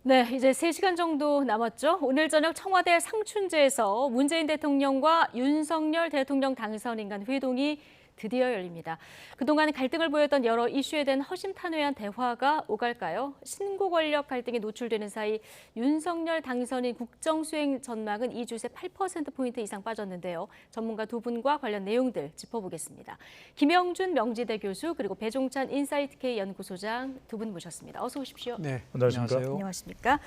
네, 이제 3시간 정도 남았죠. 오늘 저녁 청와대 상춘제에서 문재인 대통령과 윤석열 대통령 당선인 간 회동이 드디어 열립니다. 그동안 갈등을 보였던 여러 이슈에 대한 허심탄회한 대화가 오갈까요? 신구 권력 갈등이 노출되는 사이 윤석열 당선인 국정수행 전망은 2주 새 8%포인트 이상 빠졌는데요. 전문가 두 분과 관련 내용들 짚어보겠습니다. 김영준 명지대 교수 그리고 배종찬 인사이트K 연구소장 두 분 모셨습니다. 어서 오십시오. 네, 안녕하십니까? 안녕하십니까?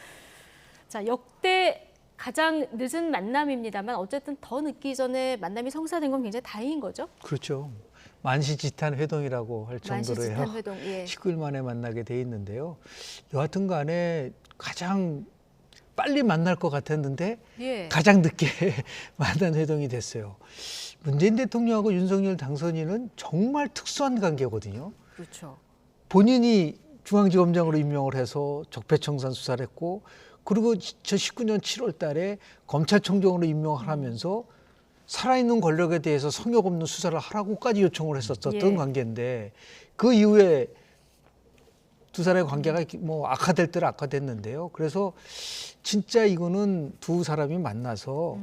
자, 역대 가장 늦은 만남입니다만 어쨌든 더 늦기 전에 만남이 성사된 건 굉장히 다행인 거죠? 그렇죠. 만시지탄 회동이라고 할 정도로요. 만시지탄 회동, 예. 19일 만에 만나게 돼 있는데요. 여하튼 간에 가장 빨리 만날 것 같았는데 예. 가장 늦게 만난 회동이 됐어요. 문재인 대통령하고 윤석열 당선인은 정말 특수한 관계거든요. 그렇죠. 본인이 중앙지검장으로 임명을 해서 적폐청산 수사를 했고 그리고 저 19년 7월 달에 검찰총장으로 임명을 하면서 살아있는 권력에 대해서 성역 없는 수사를 하라고까지 요청을 했었던 예. 관계인데 그 이후에 두 사람의 관계가 뭐 악화될 때는 악화됐는데요. 그래서 진짜 이거는 두 사람이 만나서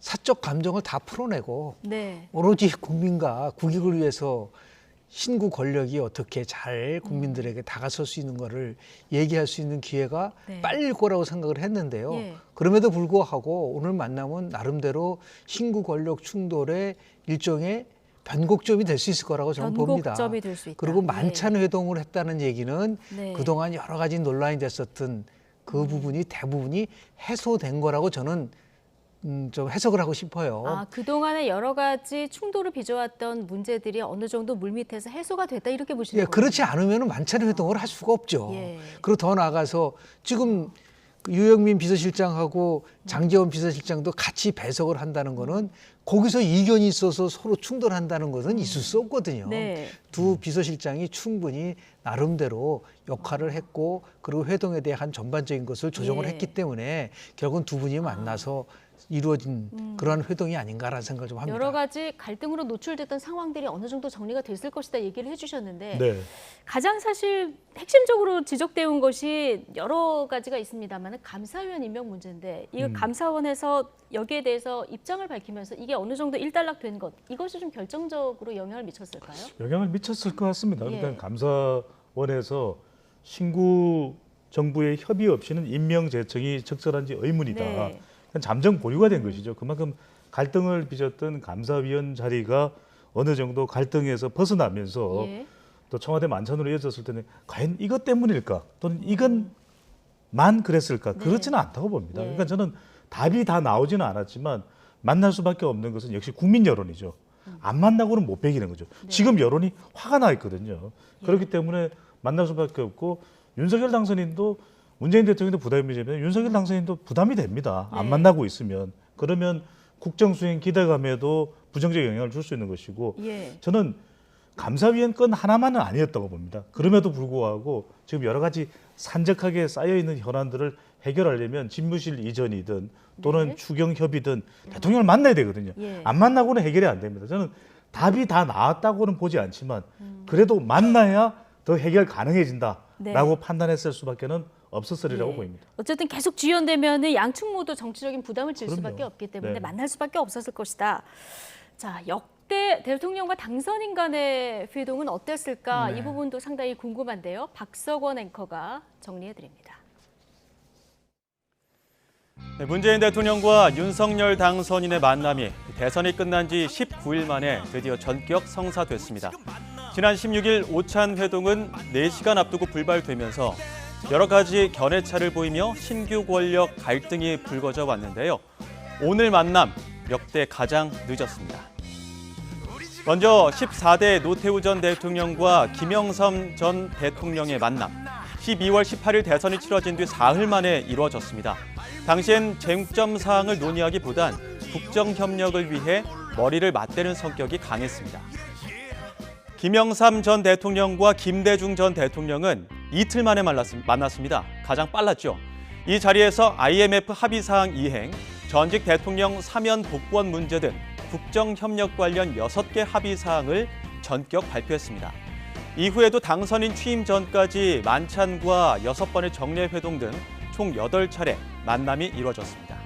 사적 감정을 다 풀어내고 네. 오로지 국민과 국익을 위해서 신구 권력이 어떻게 잘 국민들에게 다가설 수 있는 거를 얘기할 수 있는 기회가 네. 빨릴 거라고 생각을 했는데요. 예. 그럼에도 불구하고 오늘 만남은 나름대로 신구 권력 충돌의 일종의 변곡점이 될 수 있을 거라고 저는 봅니다. 변곡점이 될 수 있다. 그리고 예. 만찬 회동을 했다는 얘기는 네. 그동안 여러 가지 논란이 됐었던 그 부분이 대부분이 해소된 거라고 저는 좀 해석을 하고 싶어요. 아, 그동안에 여러 가지 충돌을 빚어왔던 문제들이 어느 정도 물밑에서 해소가 됐다 이렇게 보시는 예, 거예요? 그렇지 않으면 만찬 회동을 할 수가 없죠. 예. 그리고 더 나아가서 지금 유영민 비서실장하고 장제원 비서실장도 같이 배석을 한다는 거는 거기서 이견이 있어서 서로 충돌한다는 것은 있을 수 없거든요. 네. 두 비서실장이 충분히 나름대로 역할을 했고 그리고 회동에 대한 전반적인 것을 조정을 예. 했기 때문에 결국은 두 분이 만나서 이루어진 그러한 회동이 아닌가라는 생각을 좀 합니다. 여러 가지 갈등으로 노출됐던 상황들이 어느 정도 정리가 됐을 것이다 얘기를 해주셨는데 네. 가장 사실 핵심적으로 지적되어 온 것이 여러 가지가 있습니다만 감사위원 임명 문제인데 이 감사원에서 여기에 대해서 입장을 밝히면서 이게 어느 정도 일단락된 것 이것이 좀 결정적으로 영향을 미쳤을까요? 영향을 미쳤을 것 같습니다. 예. 그러니까 감사원에서 신구 정부의 협의 없이는 임명 제청이 적절한지 의문이다. 네. 잠정 보류가 된 것이죠. 그만큼 갈등을 빚었던 감사위원 자리가 어느 정도 갈등에서 벗어나면서 예. 또 청와대 만찬으로 이어졌을 때는 과연 이것 때문일까? 또는 이것만 그랬을까? 네. 그렇지는 않다고 봅니다. 예. 그러니까 저는 답이 다 나오지는 않았지만 만날 수밖에 없는 것은 역시 국민 여론이죠. 안 만나고는 못 베기는 거죠. 네. 지금 여론이 화가 나 있거든요. 그렇기 때문에 만날 수밖에 없고 윤석열 당선인도 문재인 대통령도 부담이 되면 윤석열 당선인도 부담이 됩니다. 안 네. 만나고 있으면. 그러면 국정수행 기대감에도 부정적 영향을 줄 수 있는 것이고 예. 저는 감사위원 건 하나만은 아니었다고 봅니다. 그럼에도 불구하고 지금 여러 가지 산적하게 쌓여있는 현안들을 해결하려면 집무실 이전이든 또는 네. 추경협의든 대통령을 만나야 되거든요. 예. 안 만나고는 해결이 안 됩니다. 저는 답이 다 나왔다고는 보지 않지만 그래도 만나야 더 해결 가능해진다라고 네. 판단했을 수밖에는 없었으리라고 예. 보입니다. 어쨌든 계속 지연되면 양측 모두 정치적인 부담을 질 그럼요. 수밖에 없기 때문에 네. 만날 수밖에 없었을 것이다. 자, 역대 대통령과 당선인 간의 회동은 어땠을까? 네. 이 부분도 상당히 궁금한데요. 박석원 앵커가 정리해드립니다. 네, 문재인 대통령과 윤석열 당선인의 만남이 대선이 끝난 지 19일 만에 드디어 전격 성사됐습니다. 지난 16일 오찬 회동은 4시간 앞두고 불발되면서 여러 가지 견해차를 보이며 신규 권력 갈등이 불거져 왔는데요. 오늘 만남 역대 가장 늦었습니다. 먼저 14대 노태우 전 대통령과 김영삼 전 대통령의 만남. 12월 18일 대선이 치러진 뒤 사흘 만에 이루어졌습니다. 당시엔 쟁점 사항을 논의하기보단 국정협력을 위해 머리를 맞대는 성격이 강했습니다. 김영삼 전 대통령과 김대중 전 대통령은 이틀 만에 만났습니다. 가장 빨랐죠. 이 자리에서 IMF 합의사항 이행, 전직 대통령 사면 복권 문제 등 국정협력 관련 6개 합의사항을 전격 발표했습니다. 이후에도 당선인 취임 전까지 만찬과 6번의 정례회동 등 총 8차례 만남이 이루어졌습니다.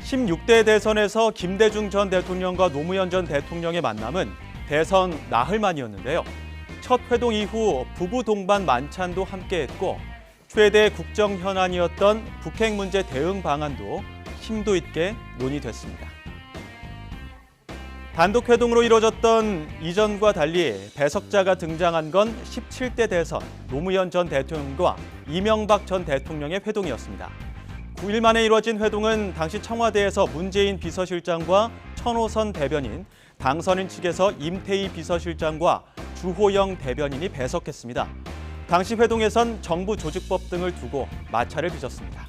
16대 대선에서 김대중 전 대통령과 노무현 전 대통령의 만남은 대선 나흘 만이었는데요. 첫 회동 이후 부부 동반 만찬도 함께했고 최대 국정 현안이었던 북핵 문제 대응 방안도 심도 있게 논의됐습니다. 단독 회동으로 이뤄졌던 이전과 달리 배석자가 등장한 건 17대 대선 노무현 전 대통령과 이명박 전 대통령의 회동이었습니다. 9일 만에 이루어진 회동은 당시 청와대에서 문재인 비서실장과 천호선 대변인, 당선인 측에서 임태희 비서실장과 주호영 대변인이 배석했습니다. 당시 회동에선 정부 조직법 등을 두고 마찰을 빚었습니다.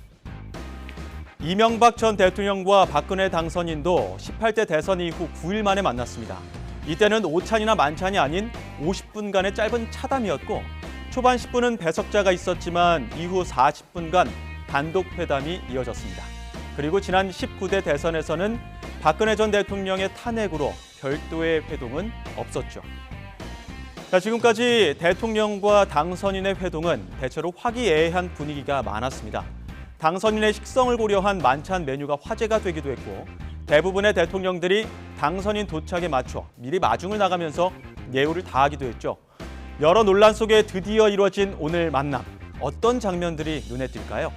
이명박 전 대통령과 박근혜 당선인도 18대 대선 이후 9일 만에 만났습니다. 이때는 오찬이나 만찬이 아닌 50분간의 짧은 차담이었고 초반 10분은 배석자가 있었지만 이후 40분간 단독 회담이 이어졌습니다. 그리고 지난 19대 대선에서는 박근혜 전 대통령의 탄핵으로 별도의 회동은 없었죠. 자, 지금까지 대통령과 당선인의 회동은 대체로 화기애애한 분위기가 많았습니다. 당선인의 식성을 고려한 만찬 메뉴가 화제가 되기도 했고 대부분의 대통령들이 당선인 도착에 맞춰 미리 마중을 나가면서 예우를 다하기도 했죠. 여러 논란 속에 드디어 이루어진 오늘 만남. 어떤 장면들이 눈에 띌까요?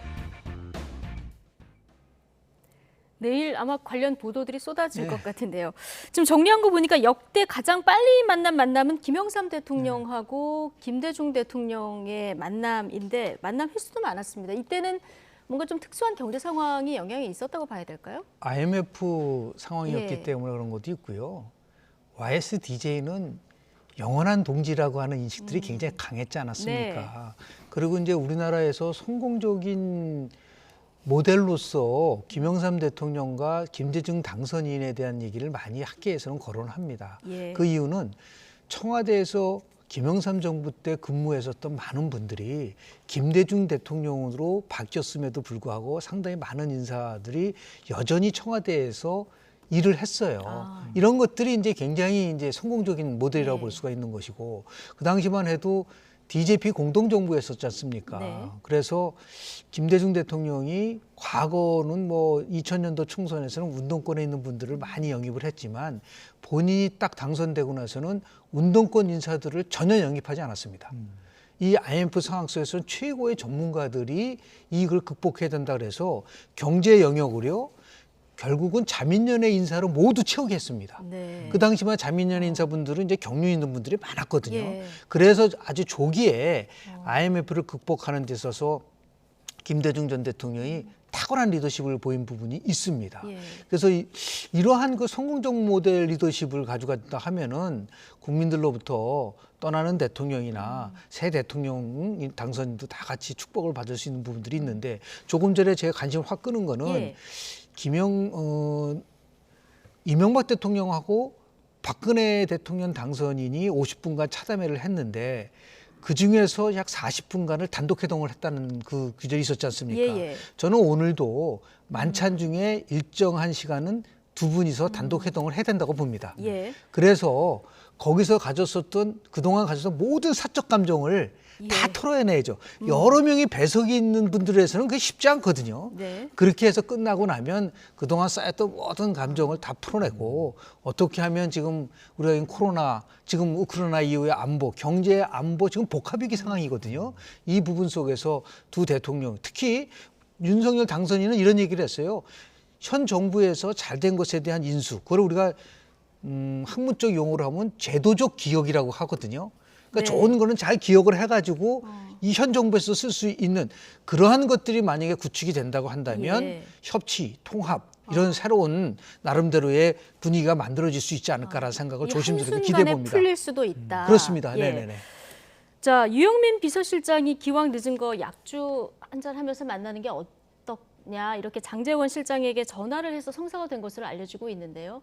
내일 아마 관련 보도들이 쏟아질 네. 것 같은데요. 지금 정리한 거 보니까 역대 가장 빨리 만난 만남은 김영삼 대통령하고 김대중 대통령의 만남인데 만남 횟수도 많았습니다. 이때는 뭔가 좀 특수한 경제 상황이 영향이 있었다고 봐야 될까요? IMF 상황이었기 예. 때문에 그런 것도 있고요. YSDJ는 영원한 동지라고 하는 인식들이 굉장히 강했지 않았습니까? 그리고 이제 우리나라에서 성공적인 모델로서 김영삼 대통령과 김대중 당선인에 대한 얘기를 많이 학계에서는 거론합니다. 예. 그 이유는 청와대에서 김영삼 정부 때 근무했었던 많은 분들이 김대중 대통령으로 바뀌었음에도 불구하고 상당히 많은 인사들이 여전히 청와대에서 일을 했어요. 아. 이런 것들이 이제 굉장히 이제 성공적인 모델이라고 네. 볼 수가 있는 것이고 그 당시만 해도 DJP 공동정부였었지 않습니까? 네. 그래서 김대중 대통령이 과거는 뭐 2000년도 총선에서는 운동권에 있는 분들을 많이 영입을 했지만 본인이 딱 당선되고 나서는 운동권 인사들을 전혀 영입하지 않았습니다. 이 IMF 상황 속에서는 최고의 전문가들이 이익을 극복해야 된다 그래서 경제 영역으로 결국은 자민련의 인사로 모두 채우게 했습니다. 네. 그 당시만 자민련의 인사분들은 이제 경륜 있는 분들이 많았거든요. 예. 그래서 아주 조기에 IMF를 극복하는 데 있어서 김대중 전 대통령이 탁월한 리더십을 보인 부분이 있습니다. 예. 그래서 이러한 그 성공적 모델 리더십을 가져갔다 하면은 국민들로부터 떠나는 대통령이나 새 대통령 당선인도 다 같이 축복을 받을 수 있는 부분들이 있는데 조금 전에 제가 관심을 확 끄는 거는 예. 이명박 대통령하고 박근혜 대통령 당선인이 50분간 차담회를 했는데 그 중에서 약 40분간을 단독 회동을 했다는 그 규절이 있었지 않습니까? 예. 저는 오늘도 만찬 중에 일정한 시간은 두 분이서 단독 회동을 해야 된다고 봅니다. 예. 그래서 거기서 가졌었던 그동안 가졌던 모든 사적 감정을 다 예. 털어내야죠. 여러 명이 배석이 있는 분들에서는 그게 쉽지 않거든요. 네. 그렇게 해서 끝나고 나면 그동안 쌓였던 모든 감정을 다 풀어내고 어떻게 하면 지금 우리가 코로나, 지금 우크라이나 이후의 안보, 경제 안보 지금 복합위기 상황이거든요. 이 부분 속에서 두 대통령, 특히 윤석열 당선인은 이런 얘기를 했어요. 현 정부에서 잘된 것에 대한 인수, 그걸 우리가 학문적 용어로 하면 제도적 기억이라고 하거든요. 그러니까 네. 좋은 거는 잘 기억을 해가지고 이 현 정부에서 쓸 수 있는 그러한 것들이 만약에 구축이 된다고 한다면 예. 협치, 통합 이런 새로운 나름대로의 분위기가 만들어질 수 있지 않을까라는 생각을 이 조심스럽게 한순간에 기대해 봅니다. 풀릴 수도 있다. 그렇습니다. 예. 네네네. 자, 유영민 비서실장이 기왕 늦은 거 약주 한잔 하면서 만나는 게 어떻냐 이렇게 장제원 실장에게 전화를 해서 성사가 된 것으로 알려지고 있는데요.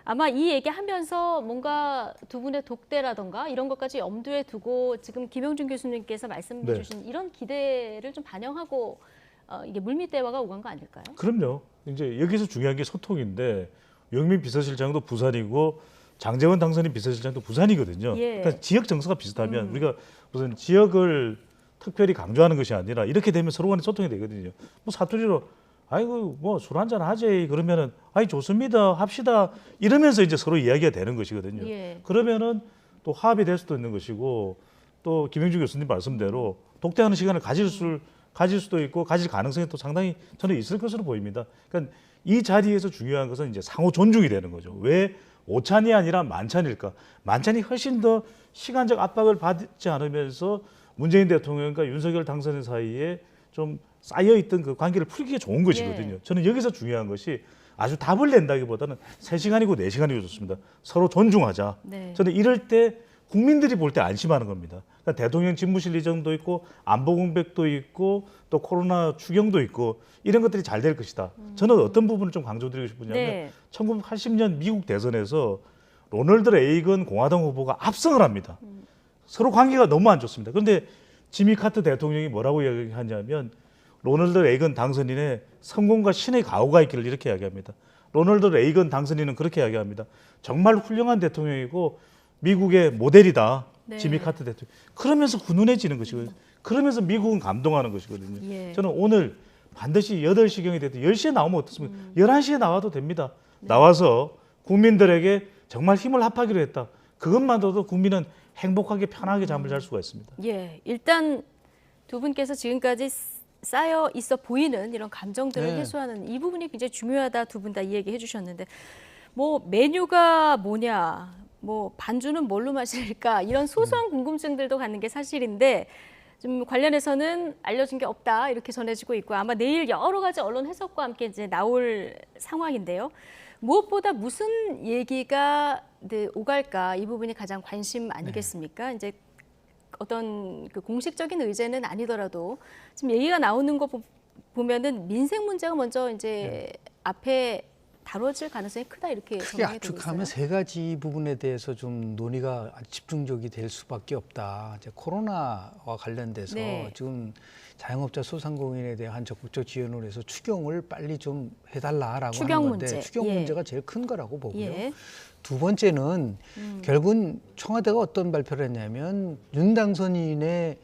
아마 이 얘기하면서 뭔가 두 분의 독대라던가 이런 것까지 염두에 두고 지금 김영준 교수님께서 말씀해 네. 주신 이런 기대를 좀 반영하고 이게 물밑 대화가 오간 거 아닐까요? 그럼요. 이제 여기서 중요한 게 소통인데 영민 비서실장도 부산이고 장제원 당선인 비서실장도 부산이거든요. 예. 그러니까 지역 정서가 비슷하면 우리가 무슨 지역을 특별히 강조하는 것이 아니라 이렇게 되면 서로 간에 소통이 되거든요. 뭐 사투리로 아이고 뭐 술 한잔 하지 그러면은 아이 좋습니다 합시다 이러면서 이제 서로 이야기가 되는 것이거든요. 예. 그러면은 또 화합이 될 수도 있는 것이고 또 김영주 교수님 말씀대로 독대하는 시간을 가질 수도 있고 가질 가능성이 또 상당히 저는 있을 것으로 보입니다. 그러니까 이 자리에서 중요한 것은 이제 상호 존중이 되는 거죠. 왜 오찬이 아니라 만찬일까? 만찬이 훨씬 더 시간적 압박을 받지 않으면서 문재인 대통령과 윤석열 당선인 사이에 좀 쌓여있던 그 관계를 풀기가 좋은 것이거든요. 예. 저는 여기서 중요한 것이 아주 답을 낸다기보다는 3시간이고 4시간이고 좋습니다. 서로 존중하자. 네. 저는 이럴 때 국민들이 볼 때 안심하는 겁니다. 그러니까 대통령 집무실 이전도 있고 안보 공백도 있고 또 코로나 추경도 있고 이런 것들이 잘 될 것이다. 저는 어떤 부분을 좀 강조드리고 싶으냐면 네. 1980년 미국 대선에서 로널드 레이건 공화당 후보가 압승을 합니다. 서로 관계가 너무 안 좋습니다. 그런데 지미 카터 대통령이 뭐라고 이야기하냐면 로널드 레이건 당선인의 성공과 신의 가호가 있기를 이렇게 이야기합니다. 로널드 레이건 당선인은 그렇게 이야기합니다. 정말 훌륭한 대통령이고 미국의 모델이다. 네. 지미 카터 대통령. 그러면서 훈훈해지는 것이거든요. 그러면서 미국은 감동하는 것이거든요. 예. 저는 오늘 반드시 8시경이 됐든 10시에 나오면 어떻습니까? 11시에 나와도 됩니다. 나와서 국민들에게 정말 힘을 합하기로 했다. 그것만으로도 국민은 행복하게 편하게 잠을 잘 수가 있습니다. 예, 일단 두 분께서 지금까지 쌓여 있어 보이는 이런 감정들을 네. 해소하는 이 부분이 굉장히 중요하다 두 분 다 이야기해 주셨는데 뭐 메뉴가 뭐냐, 뭐 반주는 뭘로 마실까 이런 소소한 궁금증들도 갖는 게 사실인데 좀 관련해서는 알려진 게 없다 이렇게 전해지고 있고 아마 내일 여러 가지 언론 해석과 함께 이제 나올 상황인데요. 무엇보다 무슨 얘기가 오갈까 이 부분이 가장 관심 아니겠습니까? 이제 어떤 그 공식적인 의제는 아니더라도 지금 얘기가 나오는 거 보면은 민생 문제가 먼저 이제 앞에 다뤄질 가능성이 크다 이렇게 크게 전망이 되고 압축하면 있어요. 세 가지 부분에 대해서 좀 논의가 집중적이 될 수밖에 없다. 이제 코로나와 관련돼서 네. 지금 자영업자 소상공인에 대한 적극적 지원을 해서 추경을 빨리 좀 해달라라고 추경 하는 건데 문제. 추경 예. 문제가 제일 큰 거라고 보고요. 예. 두 번째는 결국은 청와대가 어떤 발표를 했냐면 윤 당선인의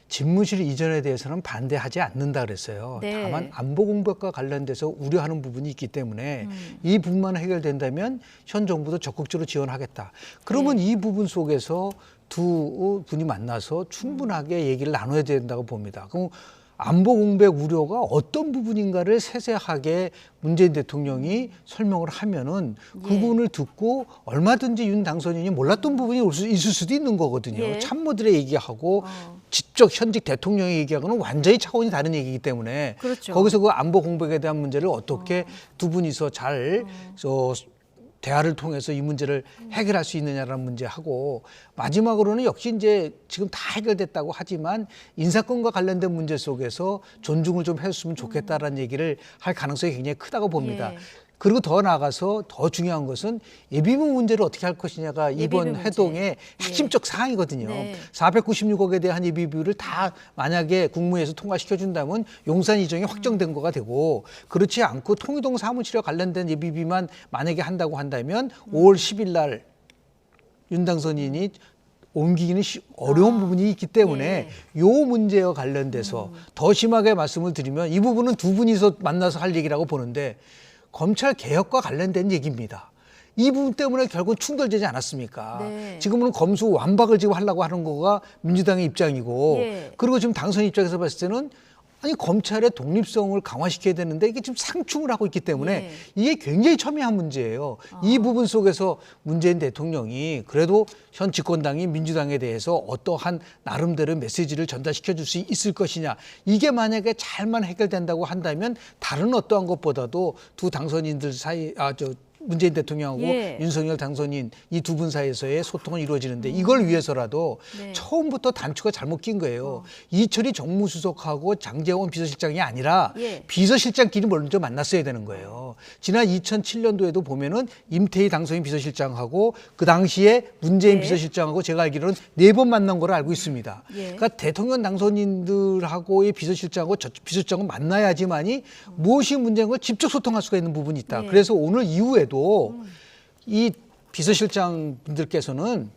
집무실 이전에 대해서는 반대하지 않는다 그랬어요. 네. 다만 안보 공백과 관련돼서 우려하는 부분이 있기 때문에 이 부분만 해결된다면 현 정부도 적극적으로 지원하겠다. 그러면 이 부분 속에서 두 분이 만나서 충분하게 얘기를 나눠야 된다고 봅니다. 그럼 안보 공백 우려가 어떤 부분인가를 세세하게 문재인 대통령이 설명을 하면은 그 예. 부분을 듣고 얼마든지 윤 당선인이 몰랐던 부분이 있을 수도 있는 거거든요. 예. 참모들의 얘기하고 직접 현직 대통령의 얘기하고는 완전히 차원이 다른 얘기이기 때문에 그렇죠. 거기서 그 안보 공백에 대한 문제를 어떻게 두 분이서 잘 대화를 통해서 이 문제를 해결할 수 있느냐라는 문제하고 마지막으로는 역시 이제 지금 다 해결됐다고 하지만 인사권과 관련된 문제 속에서 존중을 좀 했으면 좋겠다라는 얘기를 할 가능성이 굉장히 크다고 봅니다. 예. 그리고 더 나아가서 더 중요한 것은 예비비 문제를 어떻게 할 것이냐가 이번 문제. 회동의 핵심적 사항이거든요. 네. 496억에 대한 예비비를 다 만약에 국무회에서 통과시켜준다면 용산 이전이 확정된 거가 되고 그렇지 않고 통이동 사무실에 관련된 예비비만 만약에 한다고 한다면 5월 10일 날 윤 당선인이 옮기기는 어려운 부분이 있기 때문에 요 문제와 관련돼서 더 심하게 말씀을 드리면 이 부분은 두 분이서 만나서 할 얘기라고 보는데 검찰 개혁과 관련된 얘기입니다. 이 부분 때문에 결국 충돌되지 않았습니까? 네. 지금은 검수 완박을 지금 하려고 하는 거가 민주당의 입장이고 예. 그리고 지금 당선 입장에서 봤을 때는 아니 검찰의 독립성을 강화시켜야 되는데 이게 지금 상충을 하고 있기 때문에 예. 이게 굉장히 첨예한 문제예요. 이 부분 속에서 문재인 대통령이 그래도 현 집권당이 민주당에 대해서 어떠한 나름대로 메시지를 전달시켜 줄 수 있을 것이냐. 이게 만약에 잘만 해결된다고 한다면 다른 어떠한 것보다도 두 당선인들 사이 문재인 대통령하고 예. 윤석열 당선인 이 두 분 사이에서의 소통은 이루어지는데 이걸 위해서라도 네. 처음부터 단추가 잘못 낀 거예요. 이철이 정무수석하고 장제원 비서실장이 아니라 예. 비서실장끼리 먼저 만났어야 되는 거예요. 지난 2007년도에도 보면은 임태희 당선인 비서실장하고 그 당시에 문재인 예. 비서실장하고 제가 알기로는 4번 만난 걸로 알고 있습니다. 예. 그러니까 대통령 당선인들하고의 비서실장하고 비서실장은 만나야지만이 무엇이 문제인 걸 직접 소통할 수가 있는 부분이 있다. 예. 그래서 오늘 이후에도 이 비서실장 분들께서는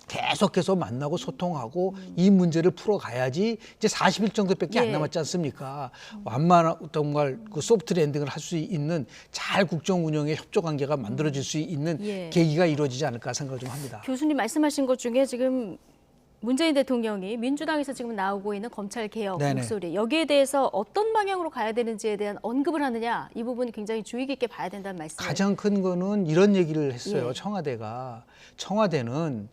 계속해서 만나고 소통하고 이 문제를 풀어가야지 이제 40일 정도밖에 안 예. 남았지 않습니까? 완만한 정말 그 소프트 랜딩을 할 수 있는 잘 국정 운영의 협조 관계가 만들어질 수 있는 예. 계기가 이루어지지 않을까 생각을 좀 합니다. 교수님 말씀하신 것 중에 지금 문재인 대통령이 민주당에서 지금 나오고 있는 검찰 개혁 네네. 목소리 여기에 대해서 어떤 방향으로 가야 되는지에 대한 언급을 하느냐 이 부분이 굉장히 주의 깊게 봐야 된다는 말씀을. 가장 큰 거는 이런 얘기를 했어요. 예. 청와대는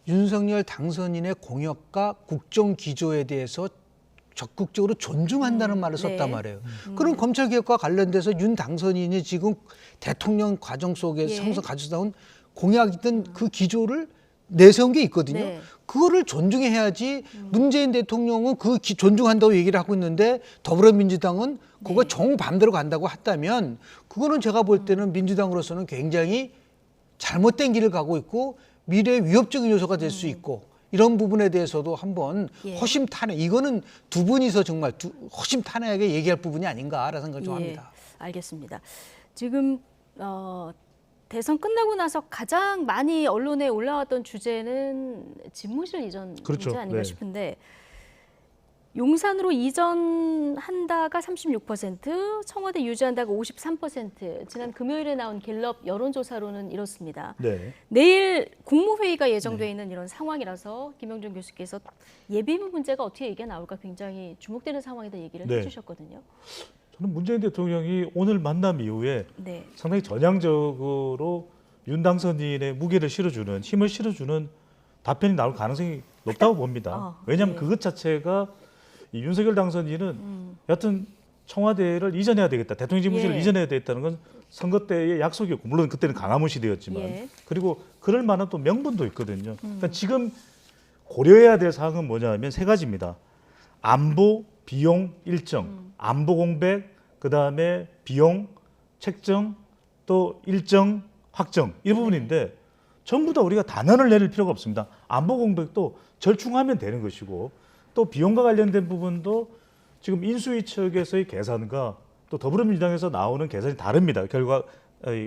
윤석열 당선인의 공약과 국정 기조에 대해서 적극적으로 존중한다는 말을 썼단 네. 말이에요. 그럼 검찰 개혁과 관련돼서 윤 당선인이 지금 대통령 과정 속에 예. 성서 가져다온 공약이든 그 기조를 내세운 게 있거든요. 네. 그거를 존중해야지. 문재인 대통령은 존중한다고 얘기를 하고 있는데 더불어민주당은 그거 네. 정반대로 간다고 했다면 그거는 제가 볼 때는 민주당으로서는 굉장히 잘못된 길을 가고 있고 미래의 위협적인 요소가 될 수 있고 이런 부분에 대해서도 한번 예. 허심탄회 이거는 두 분이서 정말 허심탄회하게 얘기할 부분이 아닌가라는 생각을 좀 합니다. 알겠습니다. 지금 대선 끝나고 나서 가장 많이 언론에 올라왔던 주제는 집무실 이전 그렇죠. 문제 아닌가 네. 싶은데 용산으로 이전한다가 36%, 청와대 유지한다가 53%. 지난 금요일에 나온 갤럽 여론조사로는 이렇습니다. 네. 내일 국무회의가 예정돼 있는 이런 상황이라서 김영준 교수께서 예비비 문제가 어떻게 얘기가 나올까 굉장히 주목되는 상황이다 얘기를 네. 해주셨거든요. 저는 문재인 대통령이 오늘 만남 이후에 네. 상당히 전향적으로 윤 당선인의 무게를 실어주는 힘을 실어주는 답변이 나올 가능성이 높다고 봅니다. 왜냐하면 네. 그것 자체가 이 윤석열 당선인은 여하튼 청와대를 이전해야 되겠다. 대통령 집무실을 예. 이전해야 되겠다는 건 선거 때의 약속이었고 물론 그때는 강화문 시대였지만 예. 그리고 그럴 만한 또 명분도 있거든요. 그러니까 지금 고려해야 될 사항은 뭐냐면 세 가지입니다. 안보, 비용, 일정. 안보 공백, 그다음에 비용, 책정, 또 일정, 확정 이 부분인데 전부 다 우리가 단언을 내릴 필요가 없습니다. 안보 공백도 절충하면 되는 것이고 또 비용과 관련된 부분도 지금 인수위 측에서의 계산과 또 더불어민주당에서 나오는 계산이 다릅니다. 결과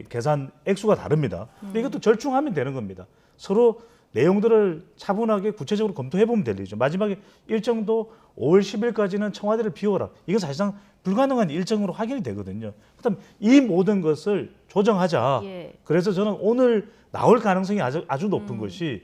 계산 액수가 다릅니다. 근데 이것도 절충하면 되는 겁니다. 서로 내용들을 차분하게 구체적으로 검토해 보면 될 일이죠. 마지막에 일정도 5월 10일까지는 청와대를 비워라. 이건 사실상 불가능한 일정으로 확인이 되거든요. 그다음 이 모든 것을 조정하자. 예. 그래서 저는 오늘 나올 가능성이 아주 높은 것이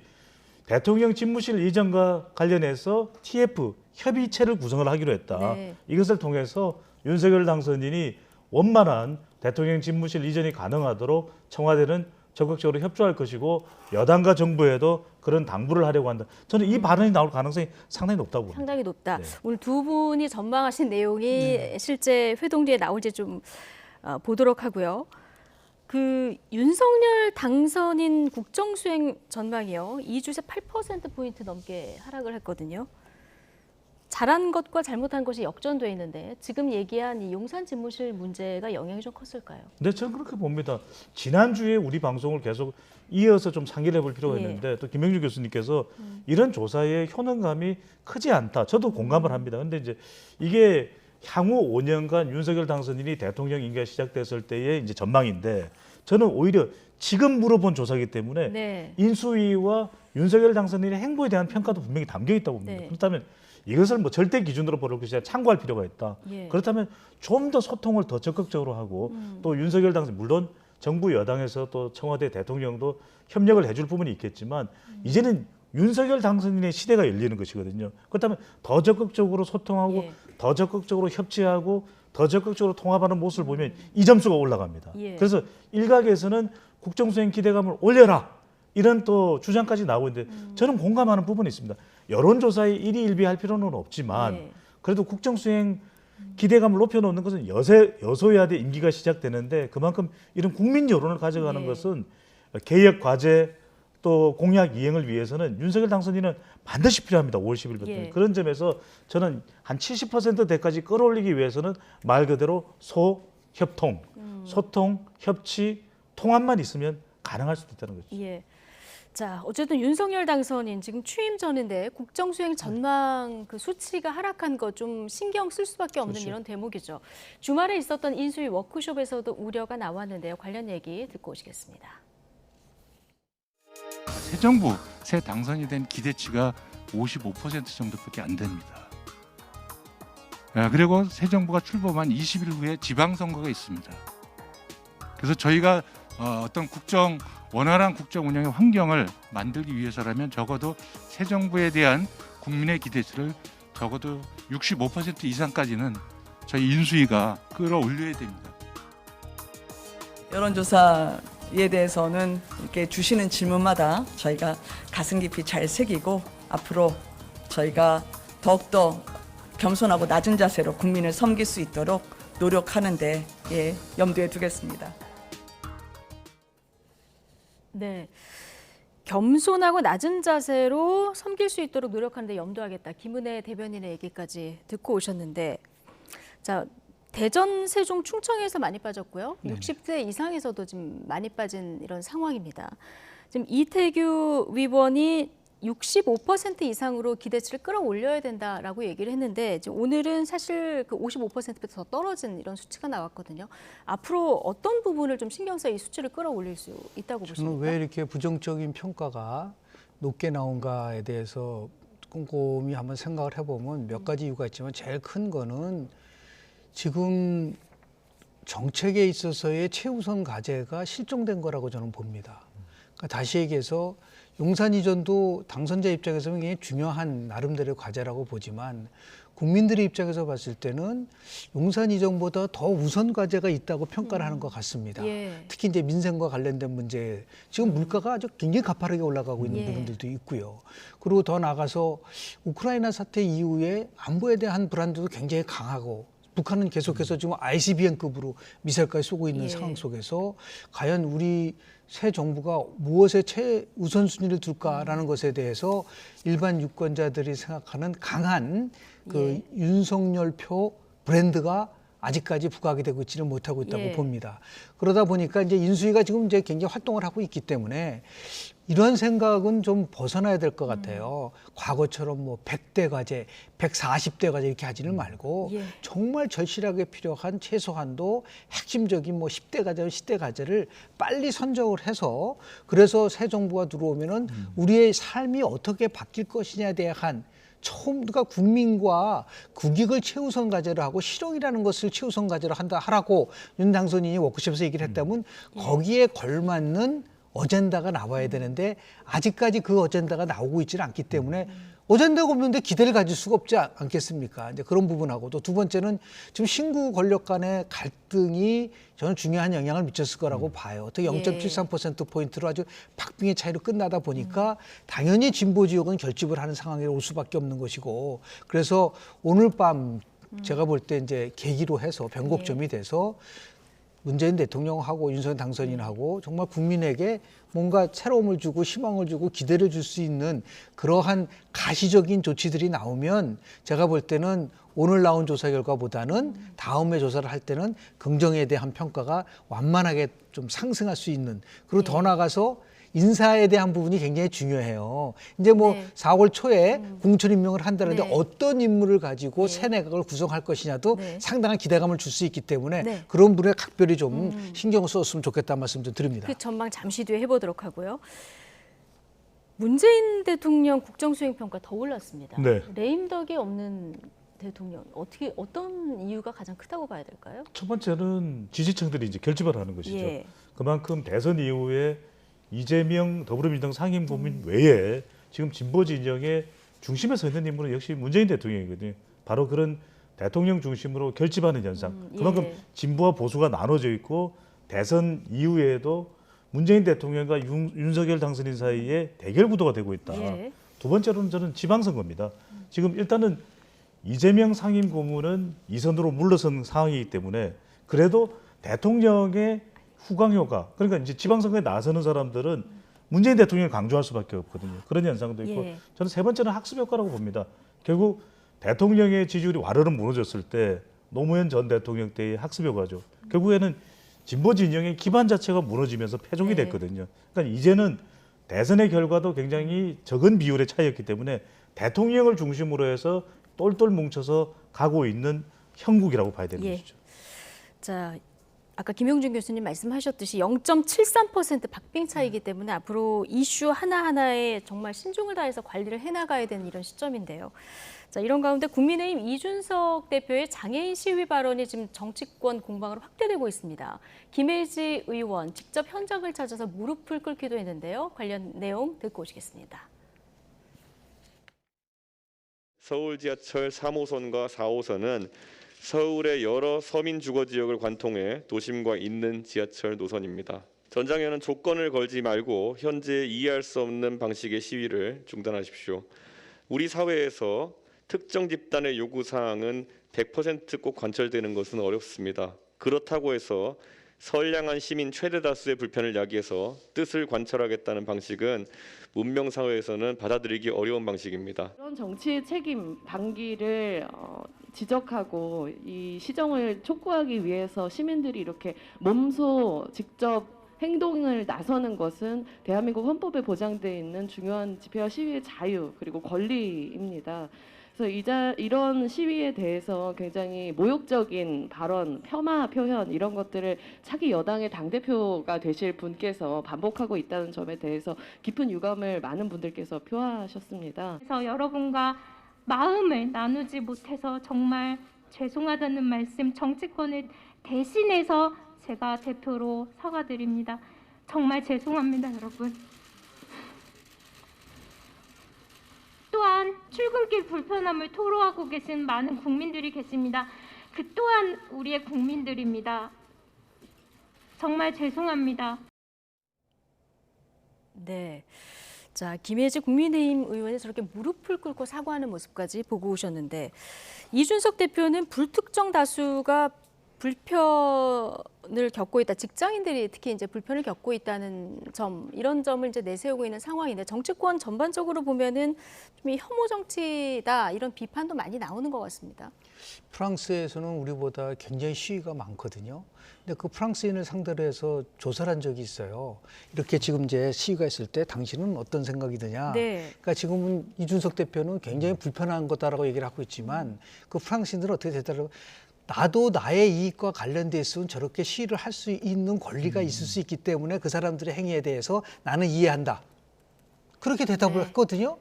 대통령 집무실 이전과 관련해서 TF 협의체를 구성을 하기로 했다. 네. 이것을 통해서 윤석열 당선인이 원만한 대통령 집무실 이전이 가능하도록 청와대는 적극적으로 협조할 것이고 여당과 정부에도 그런 당부를 하려고 한다. 저는 이 발언이 나올 가능성이 상당히 높다고 봅니다. 상당히 높다. 네. 오늘 두 분이 전망하신 내용이 실제 회동 뒤에 나올지 좀 보도록 하고요. 그 윤석열 당선인 국정수행 전망이요. 2주 새 8%포인트 넘게 하락을 했거든요. 잘한 것과 잘못한 것이 역전돼 있는데 지금 얘기한 이 용산 집무실 문제가 영향이 좀 컸을까요? 네, 저는 그렇게 봅니다. 지난주에 우리 방송을 계속 이어서 좀 상기를 해볼 필요가 예. 있는데 또 김영주 교수님께서 이런 조사의 효능감이 크지 않다. 저도 공감을 합니다. 근데 이제 이게 향후 5년간 윤석열 당선인이 대통령 임기가 시작됐을 때의 이제 전망인데 저는 오히려 지금 물어본 조사이기 때문에 네. 인수위와 윤석열 당선인의 행보에 대한 평가도 분명히 담겨 있다고 봅니다. 네. 그렇다면 이것을 뭐 절대 기준으로 볼 것이 아니라 참고할 필요가 있다. 예. 그렇다면 좀 더 소통을 더 적극적으로 하고 또 윤석열 당선 물론 정부 여당에서 또 청와대 대통령도 협력을 해줄 부분이 있겠지만 이제는 윤석열 당선인의 시대가 열리는 것이거든요. 그렇다면 더 적극적으로 소통하고 예. 더 적극적으로 협치하고 더 적극적으로 통합하는 모습을 보면 이 점수가 올라갑니다. 예. 그래서 일각에서는 국정수행 기대감을 올려라 이런 또 주장까지 나오고 있는데 저는 공감하는 부분이 있습니다. 여론조사에 일희일비할 필요는 없지만 예. 그래도 국정수행 기대감을 높여놓는 것은 여소야대 임기가 시작되는데 그만큼 이런 국민 여론을 가져가는 예. 것은 개혁 과제 또 공약 이행을 위해서는 윤석열 당선인은 반드시 필요합니다. 5월 10일부터. 예. 그런 점에서 저는 한 70%대까지 끌어올리기 위해서는 말 그대로 소협통, 소통, 협치, 통합만 있으면 가능할 수도 있다는 거죠. 예. 자, 어쨌든 윤석열 당선인 지금 취임 전인데 국정수행 전망 그 수치가 하락한 거 좀 신경 쓸 수밖에 없는 그렇죠. 이런 대목이죠. 주말에 있었던 인수위 워크숍에서도 우려가 나왔는데요. 관련 얘기 듣고 오시겠습니다. 새 정부, 새 당선이 된 기대치가 55% 정도밖에 안 됩니다. 그리고 새 정부가 출범한 20일 후에 지방선거가 있습니다. 그래서 저희가 어떤 원활한 국정 운영의 환경을 만들기 위해서라면 적어도 새 정부에 대한 국민의 기대치를 적어도 65% 이상까지는 저희 인수위가 끌어올려야 됩니다. 여론조사에 대해서는 이렇게 주시는 질문마다 저희가 가슴 깊이 잘 새기고 앞으로 저희가 더욱더 겸손하고 낮은 자세로 국민을 섬길 수 있도록 노력하는 데 염두에 두겠습니다. 네. 겸손하고 낮은 자세로 섬길 수 있도록 노력하는 데 염두하겠다. 김은혜 대변인의 얘기까지 듣고 오셨는데, 자, 대전, 세종, 충청에서 많이 빠졌고요. 60대 이상에서도 지금 많이 빠진 이런 상황입니다. 지금 이태규 위원이 65% 이상으로 기대치를 끌어올려야 된다라고 얘기를 했는데, 지금 오늘은 사실 그 55%보다 더 떨어진 이런 수치가 나왔거든요. 앞으로 어떤 부분을 좀 신경 써야 이 수치를 끌어올릴 수 있다고 저는 보십니까? 왜 이렇게 부정적인 평가가 높게 나온가에 대해서 꼼꼼히 한번 생각을 해보면 몇 가지 이유가 있지만 제일 큰 거는 지금 정책에 있어서의 최우선 과제가 실종된 거라고 저는 봅니다. 그러니까 다시 얘기해서 용산 이전도 당선자 입장에서는 굉장히 중요한 나름대로의 과제라고 보지만 국민들의 입장에서 봤을 때는 용산 이전보다 더 우선 과제가 있다고 평가를 하는 것 같습니다. 예. 특히 이제 민생과 관련된 문제, 지금 물가가 아주 굉장히 가파르게 올라가고 있는 예. 부분들도 있고요. 그리고 더 나아가서 우크라이나 사태 이후에 안보에 대한 불안도도 굉장히 강하고 북한은 계속해서 지금 ICBM급으로 미사일까지 쏘고 있는 예. 상황 속에서 과연 우리 새 정부가 무엇에 최우선순위를 둘까라는 것에 대해서 일반 유권자들이 생각하는 강한 그 윤석열표 브랜드가 아직까지 부각이 되고 있지는 못하고 있다고 봅니다. 그러다 보니까 이제 인수위가 지금 이제 굉장히 활동을 하고 있기 때문에 이런 생각은 좀 벗어나야 될 것 같아요. 과거처럼 뭐 100대 과제, 140대 과제 이렇게 하지는 말고 정말 절실하게 필요한 최소한도 핵심적인 뭐 10대 과제와 10대 과제를 빨리 선정을 해서 그래서 새 정부가 들어오면은 우리의 삶이 어떻게 바뀔 것이냐에 대한 처음부터 국민과 국익을 최우선 과제로 하고 실용이라는 것을 최우선 과제로 하라고 윤 당선인이 워크숍에서 얘기를 했다면 거기에 걸맞는 어젠다가 나와야 되는데 아직까지 그 어젠다가 나오고 있지는 않기 때문에 어젠다가 없는데 기대를 가질 수가 없지 않겠습니까? 이제 그런 부분하고 또 두 번째는 지금 신구 권력 간의 갈등이 저는 중요한 영향을 미쳤을 거라고 봐요. 또 0.73%포인트로 아주 박빙의 차이로 끝나다 보니까 당연히 진보 지역은 결집을 하는 상황에 올 수밖에 없는 것이고 그래서 오늘 밤 제가 볼 때 이제 계기로 해서 변곡점이 돼서 문재인 대통령하고 윤석열 당선인하고 정말 국민에게 뭔가 새로움을 주고 희망을 주고 기대를 줄 수 있는 그러한 가시적인 조치들이 나오면 제가 볼 때는 오늘 나온 조사 결과보다는 다음에 조사를 할 때는 긍정에 대한 평가가 완만하게 좀 상승할 수 있는 그리고 더 나아가서 인사에 대한 부분이 굉장히 중요해요. 이제 뭐 4월 초에 공천 임명을 한다는데 어떤 인물을 가지고 새 내각을 구성할 것이냐도 상당한 기대감을 줄 수 있기 때문에 그런 분에 각별히 좀 신경을 썼으면 좋겠다는 말씀 좀 드립니다. 그 전망 잠시 뒤에 해보도록 하고요. 문재인 대통령 국정수행평가 더 올랐습니다. 레임덕이 없는 대통령 어떤 이유가 가장 크다고 봐야 될까요? 첫 번째는 지지층들이 이제 결집을 하는 것이죠. 그만큼 대선 이후에 이재명 더불어민주당 상임고문 외에 지금 진보 진영의 중심에 서 있는 인물은 역시 문재인 대통령이거든요. 바로 그런 대통령 중심으로 결집하는 현상. 그만큼 진보와 보수가 나눠져 있고 대선 이후에도 문재인 대통령과 윤석열 당선인 사이에 대결 구도가 되고 있다. 두 번째로는 저는 지방선거입니다. 지금 일단은 이재명 상임고문은 2선으로 물러선 상황이기 때문에 그래도 대통령의 후광효과 그러니까 이제 지방선거에 나서는 사람들은 문재인 대통령을 강조할 수밖에 없거든요. 그런 현상도 있고 저는 세 번째는 학습 효과라고 봅니다. 결국 대통령의 지지율이 와르르 무너졌을 때 노무현 전 대통령 때의 학습 효과죠. 결국에는 진보 진영의 기반 자체가 무너지면서 패족이 됐거든요. 그러니까 이제는 대선의 결과도 굉장히 적은 비율의 차이였기 때문에 대통령을 중심으로 해서 똘똘 뭉쳐서 가고 있는 형국이라고 봐야 되는 것이죠. 자, 아까 김용준 교수님 말씀하셨듯이 0.73% 박빙 차이기 때문에 앞으로 이슈 하나하나에 정말 신중을 다해서 관리를 해나가야 되는 이런 시점인데요. 자, 이런 가운데 국민의힘 이준석 대표의 장애인 시위 발언이 지금 정치권 공방으로 확대되고 있습니다. 김혜지 의원 직접 현장을 찾아서 무릎을 꿇기도 했는데요. 관련 내용 듣고 오시겠습니다. 서울 지하철 3호선과 4호선은 서울의 여러 서민 주거 지역을 관통해 도심과 잇는 지하철 노선입니다. 전장에는 조건을 걸지 말고 현재 이해할 수 없는 방식의 시위를 중단하십시오. 우리 사회에서 특정 집단의 요구 사항은 100% 꼭 관철되는 것은 어렵습니다. 그렇다고 해서 선량한 시민 최대 다수의 불편을 야기해서 뜻을 관철하겠다는 방식은 문명 사회에서는 받아들이기 어려운 방식입니다. 그런 정치의 책임 방기를 지적하고 이 시정을 촉구하기 위해서 시민들이 이렇게 몸소 직접 행동을 나서는 것은 대한민국 헌법에 보장되어 있는 중요한 집회와 시위의 자유 그리고 권리입니다. 그래서 이런 시위에 대해서 굉장히 모욕적인 발언, 폄하 표현 이런 것들을 차기 여당의 당대표가 되실 분께서 반복하고 있다는 점에 대해서 깊은 유감을 많은 분들께서 표하셨습니다. 그래서 여러분과 마음을 나누지 못해서 정말 죄송하다는 말씀 정치권을 대신해서 제가 대표로 사과드립니다. 정말 죄송합니다, 여러분. 또한 출근길 불편함을 토로하고 계신 많은 국민들이 계십니다. 그 또한 우리의 국민들입니다. 정말 죄송합니다. 네. 자, 김혜지 국민의힘 의원이 저렇게 무릎을 꿇고 사과하는 모습까지 보고 오셨는데 이준석 대표는 불특정 다수가 불편을 겪고 있다. 직장인들이 특히 이제 불편을 겪고 있다는 점, 이런 점을 이제 내세우고 있는 상황인데 정치권 전반적으로 보면은 좀 혐오 정치다 이런 비판도 많이 나오는 것 같습니다. 프랑스에서는 우리보다 굉장히 시위가 많거든요. 근데 그 프랑스인을 상대로 해서 조사를 한 적이 있어요. 이렇게 지금 이제 시위가 있을 때 당신은 어떤 생각이 드냐. 네. 그러니까 지금은 이준석 대표는 굉장히 불편한 거다라고 얘기를 하고 있지만 그 프랑스인들은 어떻게 되더라고요. 나도 나의 이익과 관련돼 있으면 저렇게 시위를 할 수 있는 권리가 있을 수 있기 때문에 그 사람들의 행위에 대해서 나는 이해한다. 그렇게 대답을 했거든요.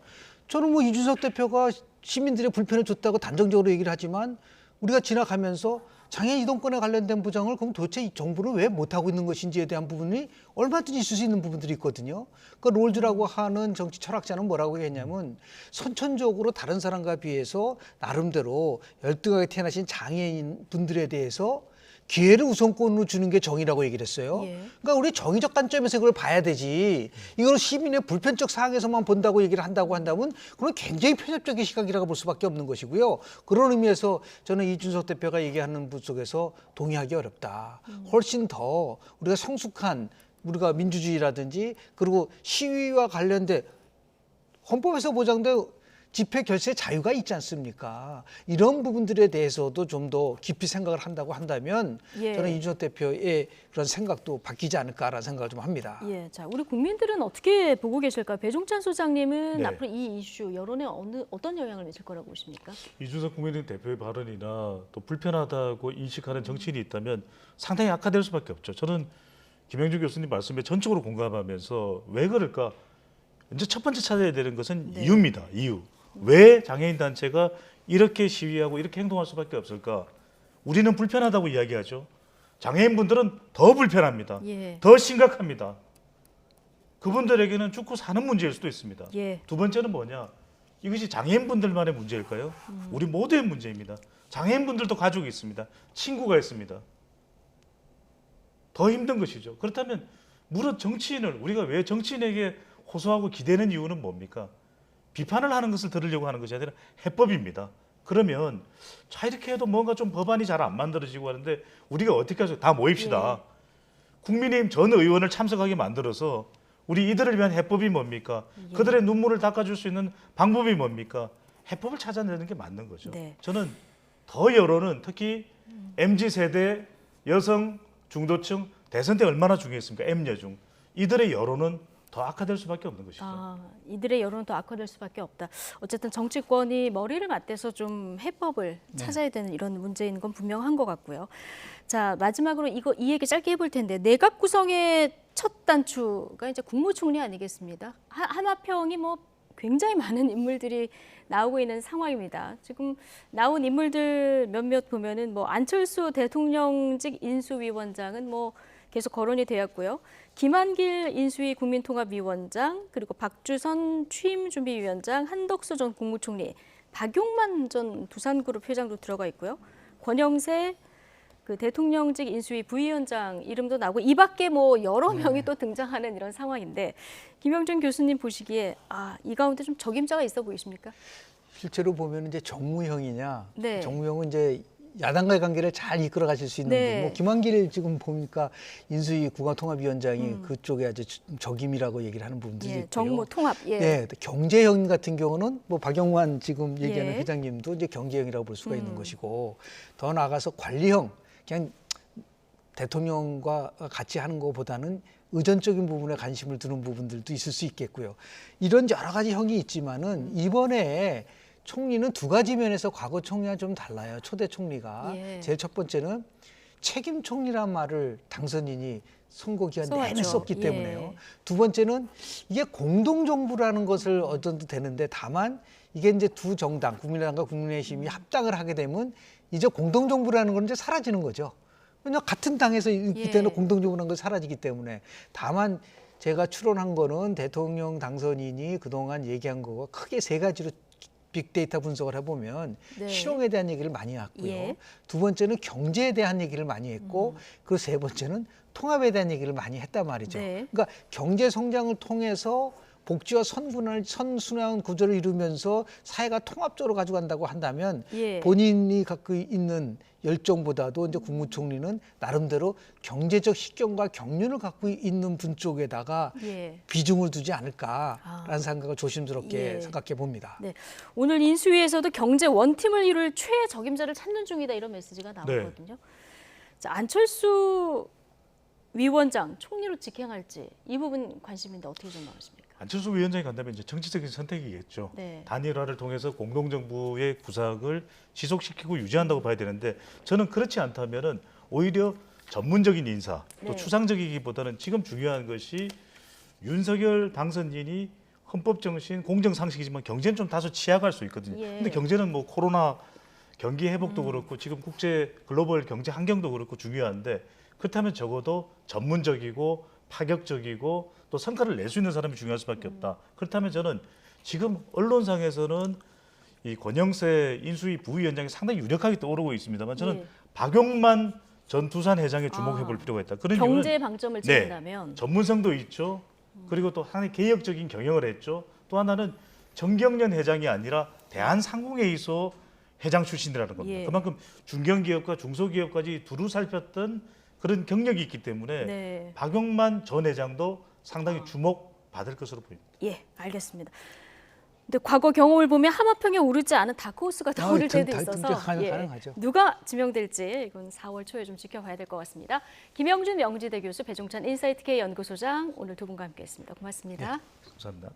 저는 뭐 이준석 대표가 시민들의 불편을 줬다고 단정적으로 얘기를 하지만 우리가 지나가면서 장애인 이동권에 관련된 보장을 그럼 도대체 이 정부는 왜 못하고 있는 것인지에 대한 부분이 얼마든지 있을 수 있는 부분들이 있거든요. 그 롤즈라고 하는 정치 철학자는 뭐라고 했냐면 선천적으로 다른 사람과 비해서 나름대로 열등하게 태어나신 장애인 분들에 대해서 기회를 우선권으로 주는 게 정의라고 얘기를 했어요. 예. 그러니까 우리 정의적 관점에서 그걸 봐야 되지. 이걸 시민의 불편적 사항에서만 본다고 얘기를 한다고 한다면 그건 굉장히 편협적인 시각이라고 볼 수밖에 없는 것이고요. 그런 의미에서 저는 이준석 대표가 얘기하는 부 속에서 동의하기 어렵다. 훨씬 더 우리가 성숙한 우리가 민주주의라든지 그리고 시위와 관련된 헌법에서 보장된 집회 결세 자유가 있지 않습니까? 이런 부분들에 대해서도 좀 더 깊이 생각을 한다고 한다면 예. 저는 이준석 대표의 그런 생각도 바뀌지 않을까라는 생각을 좀 합니다. 예, 자, 우리 국민들은 어떻게 보고 계실까요? 배종찬 소장님은 네. 앞으로 이 이슈 여론에 어떤 영향을 미칠 거라고 보십니까? 이준석 국민의힘 대표의 발언이나 또 불편하다고 인식하는 정치인이 있다면 상당히 악화될 수밖에 없죠. 저는 김영준 교수님 말씀에 전적으로 공감하면서 왜 그럴까? 이제 첫 번째 찾아야 되는 것은 네. 이유입니다. 이유. 왜 장애인 단체가 이렇게 시위하고 이렇게 행동할 수밖에 없을까? 우리는 불편하다고 이야기하죠. 장애인분들은 더 불편합니다. 예. 더 심각합니다. 그분들에게는 죽고 사는 문제일 수도 있습니다. 예. 두 번째는 뭐냐? 이것이 장애인분들만의 문제일까요? 우리 모두의 문제입니다. 장애인분들도 가족이 있습니다. 친구가 있습니다. 더 힘든 것이죠. 그렇다면 무릇 정치인을 우리가 왜 정치인에게 호소하고 기대는 이유는 뭡니까? 비판을 하는 것을 들으려고 하는 것이 아니라 해법입니다. 그러면 자 이렇게 해도 뭔가 좀 법안이 잘 안 만들어지고 하는데 우리가 어떻게 해서 다 모입시다. 국민의힘 전 의원을 참석하게 만들어서 우리 이들을 위한 해법이 뭡니까? 그들의 눈물을 닦아줄 수 있는 방법이 뭡니까? 해법을 찾아내는 게 맞는 거죠. 네. 저는 더 여론은 특히 MZ세대, 여성, 중도층, 대선 때 얼마나 중요했습니까? M여중. 이들의 여론은 더 악화될 수밖에 없는 것이죠. 이들의 여론은 더 악화될 수밖에 없다. 어쨌든 정치권이 머리를 맞대서 좀 해법을 찾아야 되는 이런 문제인 건 분명한 것 같고요. 자, 마지막으로 이 얘기 짧게 해볼 텐데 내각 구성의 첫 단추가 이제 국무총리 아니겠습니까? 하나평이 뭐 굉장히 많은 인물들이 나오고 있는 상황입니다. 지금 나온 인물들 몇몇 보면은 뭐 안철수 대통령직 인수위원장은 뭐 계속 거론이 되었고요. 김한길 인수위 국민통합위원장, 그리고 박주선 취임준비위원장, 한덕수 전 국무총리, 박용만 전 두산그룹 회장도 들어가 있고요. 권영세 그 대통령직 인수위 부위원장 이름도 나오고 이 밖에 뭐 여러 명이 또 등장하는 이런 상황인데 김영준 교수님 보시기에 이 가운데 좀 적임자가 있어 보이십니까? 실제로 보면 이제 정무형이냐, 네. 정무형은 이제 야당과의 관계를 잘 이끌어 가실 수 있는 네. 분. 뭐 김한길 지금 보니까 인수위 국가통합위원장이 그쪽에 아주 적임이라고 얘기를 하는 부분들이 있고요. 정무 통합. 네, 경제형 같은 경우는 뭐 박영환 지금 얘기하는 예. 회장님도 이제 경제형이라고 볼 수가 있는 것이고, 더 나아가서 관리형, 그냥 대통령과 같이 하는 것보다는 의전적인 부분에 관심을 두는 부분들도 있을 수 있겠고요. 이런 여러 가지 형이 있지만은 이번에 총리는 두 가지 면에서 과거 총리와 좀 달라요. 초대 총리가. 예. 제일 첫 번째는 책임 총리란 말을 당선인이 선거 기간 내내 써왔죠. 썼기 예. 때문에요. 두 번째는 이게 공동정부라는 것을 얻어도 되는데 다만 이게 이제 두 정당, 국민의당과 국민의힘이 합당을 하게 되면 이제 공동정부라는 건 이제 사라지는 거죠. 왜냐하면 같은 당에서 있기 때문에 예. 공동정부라는 건 사라지기 때문에. 다만 제가 추론한 거는 대통령 당선인이 그동안 얘기한 거가 크게 세 가지로 빅데이터 분석을 해보면 네. 실용에 대한 얘기를 많이 했고요. 예. 두 번째는 경제에 대한 얘기를 많이 했고 그리고 세 번째는 통합에 대한 얘기를 많이 했단 말이죠. 네. 그러니까 경제 성장을 통해서 복지와 선순환 구조를 이루면서 사회가 통합적으로 가져간다고 한다면 예. 본인이 갖고 있는 열정보다도 이제 국무총리는 나름대로 경제적 식견과 경륜을 갖고 있는 분 쪽에다가 예. 비중을 두지 않을까라는 생각을 조심스럽게 예. 생각해 봅니다. 네. 오늘 인수위에서도 경제 원팀을 이룰 최적임자를 찾는 중이다 이런 메시지가 나오거든요. 자, 안철수 위원장 총리로 직행할지 이 부분 관심인데 어떻게 좀 나오십니까? 안철수 위원장이 간다면 이제 정치적인 선택이겠죠. 네. 단일화를 통해서 공동정부의 구상을 지속시키고 유지한다고 봐야 되는데 저는 그렇지 않다면은 오히려 전문적인 인사 또 네. 추상적이기보다는 지금 중요한 것이 윤석열 당선인이 헌법 정신 공정 상식이지만 경제는 좀 다소 취약할 수 있거든요. 예. 근데 경제는 뭐 코로나 경기 회복도 그렇고 지금 국제 글로벌 경제 환경도 그렇고 중요한데 그렇다면 적어도 전문적이고 파격적이고 또 성과를 낼 수 있는 사람이 중요할 수밖에 없다. 그렇다면 저는 지금 언론상에서는 이 권영세 인수위 부위원장이 상당히 유력하게 떠오르고 있습니다만 저는 예. 박용만 전 두산 회장에 주목해 볼 필요가 있다. 그런 이유는 경제 방점을 찍는다면 전문성도 있죠. 그리고 또 하나의 개혁적인 경영을 했죠. 또 하나는 정경련 회장이 아니라 대한상공회의소 회장 출신이라는 겁니다. 예. 그만큼 중견기업과 중소기업까지 두루 살폈던 그런 경력이 있기 때문에 네. 박용만 전 회장도 상당히 주목받을 것으로 보입니다. 예, 알겠습니다. 근데 과거 경험을 보면 하마평에 오르지 않은 다크호스가 떠오를 때도 있어서 가능하죠. 누가 지명될지 이건 4월 초에 좀 지켜봐야 될 것 같습니다. 김영준 명지대 교수, 배종찬 인사이트K 연구소장 오늘 두 분과 함께했습니다. 고맙습니다. 감사합니다.